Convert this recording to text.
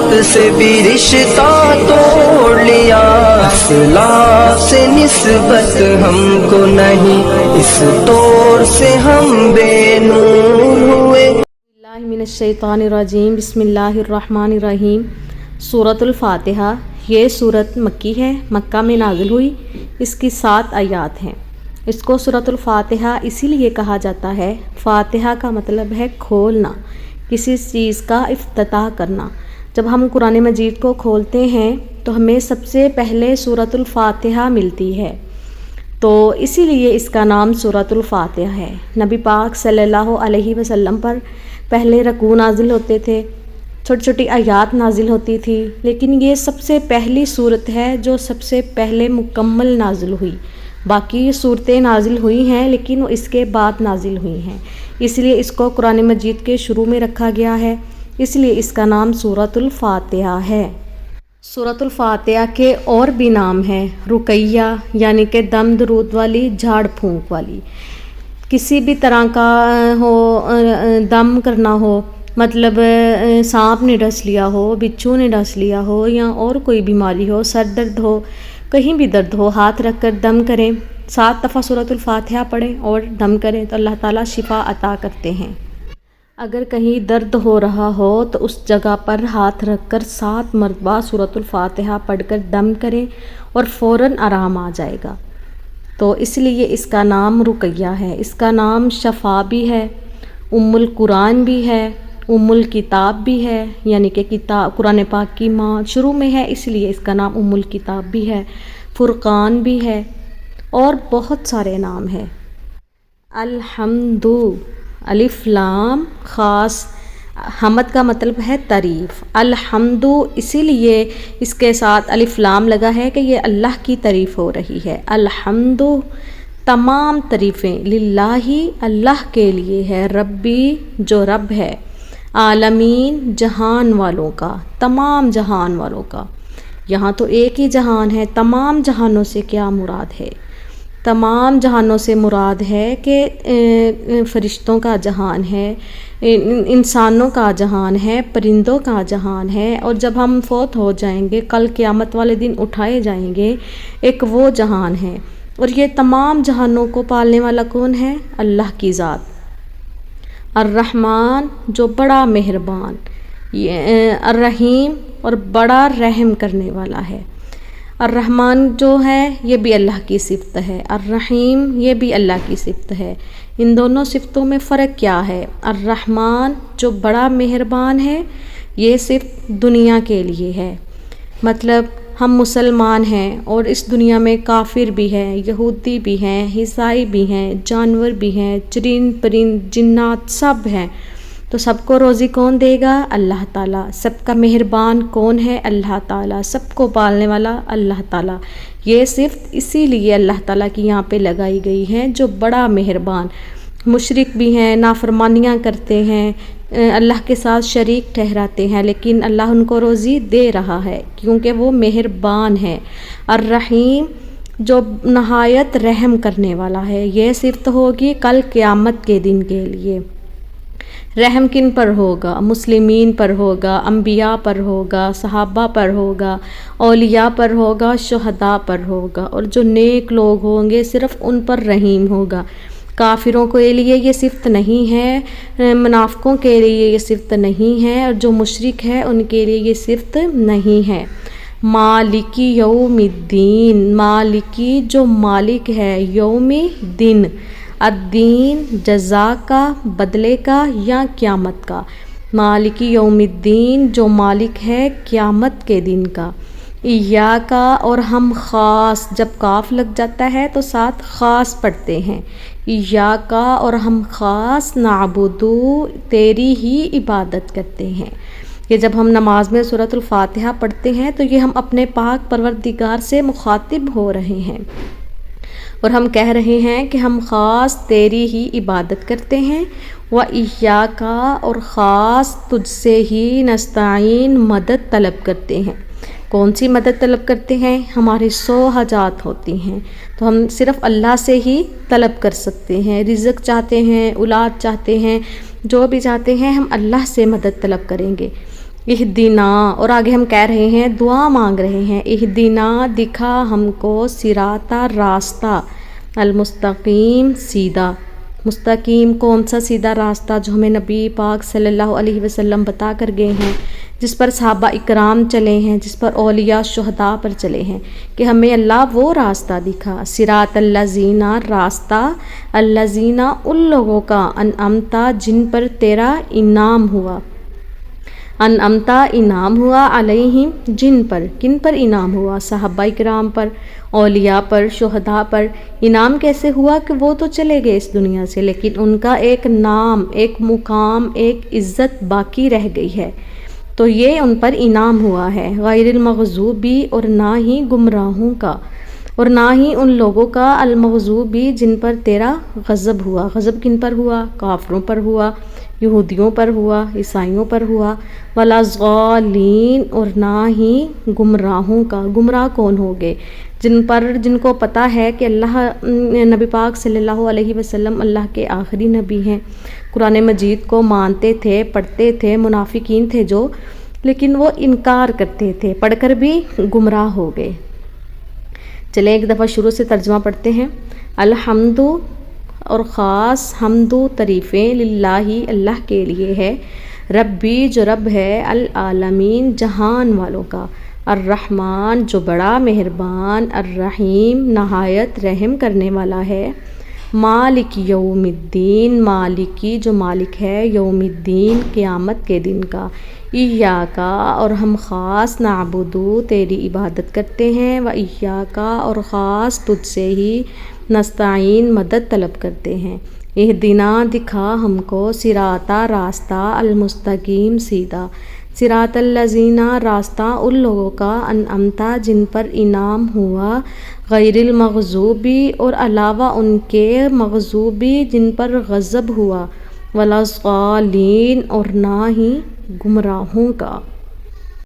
موت سے بھی رشتہ توڑ لیا، اسلاف سے نسبت ہم کو نہیں، اس طور سے ہم بے نور ہوئے۔ اللہ من الشیطان الرجیم، بسم اللہ الرحمن الرحیم۔ سورۃ الفاتحہ، یہ سورت مکی ہے، مکہ میں نازل ہوئی۔ اس کی 7 آیات ہیں۔ اس کو سورۃ الفاتحہ اسی لیے کہا جاتا ہے، فاتحہ کا مطلب ہے کھولنا، کسی چیز کا افتتاح کرنا۔ جب ہم قرآن مجید کو کھولتے ہیں تو ہمیں سب سے پہلے سورۃ الفاتحہ ملتی ہے، تو اسی لیے اس کا نام سورۃ الفاتحہ ہے۔ نبی پاک صلی اللہ علیہ وسلم پر پہلے رکوع نازل ہوتے تھے، چھوٹی چھوٹی آیات نازل ہوتی تھی، لیکن یہ سب سے پہلی صورت ہے جو سب سے پہلے مکمل نازل ہوئی۔ باقی صورتیں نازل ہوئی ہیں لیکن وہ اس کے بعد نازل ہوئی ہیں، اس لیے اس کو قرآن مجید کے شروع میں رکھا گیا ہے، اس لیے اس کا نام سورۃ الفاتحہ ہے۔ سورۃ الفاتحہ کے اور بھی نام ہیں، رقیہ یعنی کہ دم درود والی، جھاڑ پھونک والی۔ کسی بھی طرح کا ہو، دم کرنا ہو، مطلب سانپ نے ڈس لیا ہو، بچھو نے ڈس لیا ہو، یا اور کوئی بیماری ہو، سر درد ہو، کہیں بھی درد ہو، ہاتھ رکھ کر دم کریں، 7 دفعہ سورۃ الفاتحہ پڑھیں اور دم کریں تو اللہ تعالیٰ شفا عطا کرتے ہیں۔ اگر کہیں درد ہو رہا ہو تو اس جگہ پر ہاتھ رکھ کر 7 مرتبہ سورۃ الفاتحہ پڑھ کر دم کریں اور فوراً آرام آ جائے گا، تو اس لیے اس کا نام رقیہ ہے۔ اس کا نام شفا بھی ہے، ام القرآن بھی ہے، ام الکتاب بھی ہے، یعنی کہ کتاب قرآن پاک کی ماں شروع میں ہے، اس لیے اس کا نام ام الکتاب بھی ہے، فرقان بھی ہے، اور بہت سارے نام ہیں۔ الحمد، الف لام خاص، حمد کا مطلب ہے تعریف۔ الحمد اسی لیے اس کے ساتھ الف لام لگا ہے کہ یہ اللہ کی تعریف ہو رہی ہے۔ الحمد، تمام تعریفیں، للہ اللہ کے لیے ہے، ربی جو رب ہے، عالمین جہان والوں کا، تمام جہان والوں کا۔ یہاں تو ایک ہی جہان ہے، تمام جہانوں سے کیا مراد ہے؟ تمام جہانوں سے مراد ہے کہ فرشتوں کا جہان ہے، انسانوں کا جہان ہے، پرندوں کا جہان ہے، اور جب ہم فوت ہو جائیں گے، کل قیامت والے دن اٹھائے جائیں گے، ایک وہ جہان ہے۔ اور یہ تمام جہانوں کو پالنے والا کون ہے؟ اللہ کی ذات۔ الرحمن جو بڑا مہربان، الرحیم اور بڑا رحم کرنے والا ہے۔ الرحمن جو ہے یہ بھی اللہ کی صفت ہے، الرحیم یہ بھی اللہ کی صفت ہے۔ ان دونوں صفتوں میں فرق کیا ہے؟ الرحمن جو بڑا مہربان ہے، یہ صرف دنیا کے لیے ہے، مطلب ہم مسلمان ہیں اور اس دنیا میں کافر بھی ہیں، یہودی بھی ہیں، عیسائی بھی ہیں، جانور بھی ہیں، چرند پرند جنات سب ہیں، تو سب کو روزی کون دے گا؟ اللہ تعالیٰ۔ سب کا مہربان کون ہے؟ اللہ تعالیٰ۔ سب کو پالنے والا اللہ تعالیٰ۔ یہ صرف اسی لیے اللہ تعالیٰ کی یہاں پہ لگائی گئی ہے، جو بڑا مہربان۔ مشرک بھی ہیں، نافرمانیاں کرتے ہیں، اللہ کے ساتھ شریک ٹھہراتے ہیں، لیکن اللہ ان کو روزی دے رہا ہے کیونکہ وہ مہربان ہے۔ الرحیم جو نہایت رحم کرنے والا ہے، یہ صفت ہوگی کل قیامت کے دن کے لیے۔ رحم کن پر ہوگا؟ مسلمین پر ہوگا، انبیاء پر ہوگا، صحابہ پر ہوگا، اولیاء پر ہوگا، شہداء پر ہوگا، اور جو نیک لوگ ہوں گے صرف ان پر رحیم ہوگا۔ کافروں کے لیے یہ صفت نہیں ہے، منافقوں کے لیے یہ صفت نہیں ہے، اور جو مشرک ہے ان کے لیے یہ صفت نہیں ہے۔ مالکی یوم الدین، مالکی جو مالک ہے، یوم دن، الدین جزا کا، بدلے کا یا قیامت کا۔ مالکی یوم الدین جو مالک ہے قیامت کے دن کا۔ ایاکا اور ہم خاص، جب کاف لگ جاتا ہے تو ساتھ خاص پڑھتے ہیں، ایاکا اور ہم خاص، نعبدو تیری ہی عبادت کرتے ہیں۔ کہ جب ہم نماز میں سورۃ الفاتحہ پڑھتے ہیں تو یہ ہم اپنے پاک پروردگار سے مخاطب ہو رہے ہیں، اور ہم کہہ رہے ہیں کہ ہم خاص تیری ہی عبادت کرتے ہیں۔ وَإِيَّاكَ اور خاص تجھ سے ہی نستعین مدد طلب کرتے ہیں۔ کون سی مدد طلب کرتے ہیں؟ ہماری 100 حاجات ہوتی ہیں تو ہم صرف اللہ سے ہی طلب کر سکتے ہیں۔ رزق چاہتے ہیں، اولاد چاہتے ہیں، جو بھی چاہتے ہیں ہم اللہ سے مدد طلب کریں گے۔ اہدنا، اور آگے ہم کہہ رہے ہیں، دعا مانگ رہے ہیں، اہدنا دکھا ہم کو، صراط راستہ، المستقیم سیدھا، مستقیم کون سا سیدھا راستہ؟ جو ہمیں نبی پاک صلی اللہ علیہ وسلم بتا کر گئے ہیں، جس پر صحابہ اکرام چلے ہیں، جس پر اولیاء شہداء پر چلے ہیں، کہ ہمیں اللہ وہ راستہ دکھا۔ صراط الذین، راستہ، الذین ان لوگوں کا، انعمتا جن پر تیرا انعام ہوا، انعمتا انعام ہوا، علیہم جن پر، کن پر انعام ہوا؟ صحابہ اکرام پر، اولیاء پر، شہداء پر۔ انعام کیسے ہوا؟ کہ وہ تو چلے گئے اس دنیا سے، لیکن ان کا ایک نام، ایک مقام، ایک عزت باقی رہ گئی ہے، تو یہ ان پر انعام ہوا ہے۔ غیر المغضوبی، اور نہ ہی گمراہوں کا، اور نہ ہی ان لوگوں کا، المغضوبی جن پر تیرا غضب ہوا۔ غضب کن پر ہوا؟ کافروں پر ہوا، یہودیوں پر ہوا، عیسائیوں پر ہوا۔ ولا الضالین، اور نہ ہی گمراہوں کا۔ گمراہ کون ہو گئے؟ جن کو پتہ ہے کہ اللہ، نبی پاک صلی اللہ علیہ وسلم اللہ کے آخری نبی ہیں، قرآن مجید کو مانتے تھے، پڑھتے تھے، منافقین تھے جو، لیکن وہ انکار کرتے تھے، پڑھ کر بھی گمراہ ہو گئے۔ چلیں ایک دفعہ شروع سے ترجمہ پڑھتے ہیں۔ الحمد، اور خاص حمد و تعریفیں، للہ اللہ کے لیے ہے، ربی جو رب ہے، العالمین جہان والوں کا، الرحمن جو بڑا مہربان، الرحیم نہایت رحم کرنے والا ہے، مالک یوم الدین مالکی جو مالک ہے یوم الدین قیامت کے دن کا، ایاکا اور ہم خاص نعبدو تیری عبادت کرتے ہیں، و ایاکا اور خاص تجھ سے ہی نستعین مدد طلب کرتے ہیں، اہدنا دکھا ہم کو، صراطا راستہ، المستقیم سیدھا، صراط الذین راستہ ان لوگوں کا، انعمتا جن پر انعام ہوا، غیر المغضوبی اور علاوہ ان کے، مغضوبی جن پر غضب ہوا، ولا الضالین اور نہ ہی گمراہوں کا۔